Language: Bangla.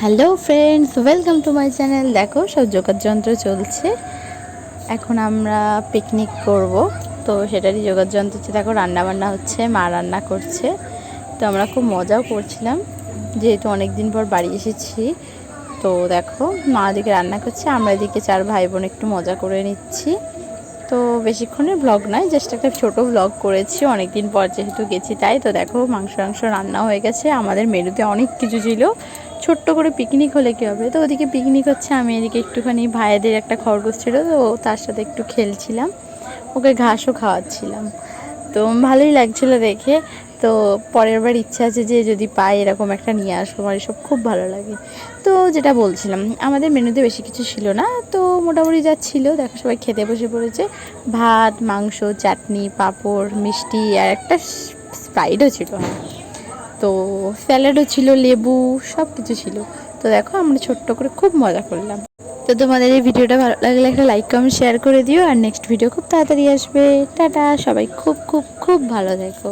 Hello friends, welcome to my channel. দেখো সব যোগাযন্ত্র চলছে। এখন আমরা পিকনিক করব, তো সেটারই যোগাযন্ত্র হচ্ছে। দেখো রান্না বান্না হচ্ছে, মা রান্না করছে। তো আমরা খুব মজাও করছিলাম, যেহেতু অনেক দিন পর বাড়ি এসেছি। তো দেখো মা এদিকে রান্না করছে, আমরা এদিকে চার ভাই বোন একটু মজা করে নিচ্ছি। তো বেশিক্ষণের ব্লগ নয়, জাস্ট একটা ছোটো ব্লগ করেছি, অনেক দিন পর যেহেতু গেছি তাই। তো দেখো মাংস রান্না হয়ে গেছে, আমাদের মেনুতে অনেক কিছু ছিল। ছোট্ট করে পিকনিক হলে কী হবে, তো ওদিকে পিকনিক হচ্ছে, আমি এদিকে একটুখানি ভাইদের একটা খরগোশ ছিল, তো তার সাথে একটু খেলছিলাম, ওকে ঘাসও খাওয়াচ্ছিলাম। তো ভালোই লাগছিলো দেখে। তো পরের বার ইচ্ছা আছে যে যদি পাই এরকম একটা নিয়ে আসবো, আমার এসব খুব ভালো লাগে। তো যেটা বলছিলাম, আমাদের মেনুতে বেশি কিছু ছিল না, তো মোটামুটি যা ছিল দেখো সবাই খেতে বসে পড়েছে। ভাত, মাংস, চাটনি, পাঁপড়, মিষ্টি আর একটা স্প্রাইটও ছিল। তো স্যালাডও ছিল, লেবু, সব কিছু ছিল। তো দেখো আমরা ছোট্ট করে খুব মজা করলাম। তো তোমাদের এই ভিডিওটা ভালো লাগলে একটা লাইক কমেন্ট শেয়ার করে দিও, আর নেক্সট ভিডিও খুব তাড়াতাড়ি আসবে। টাটা, সবাই খুব খুব খুব ভালো থেকো।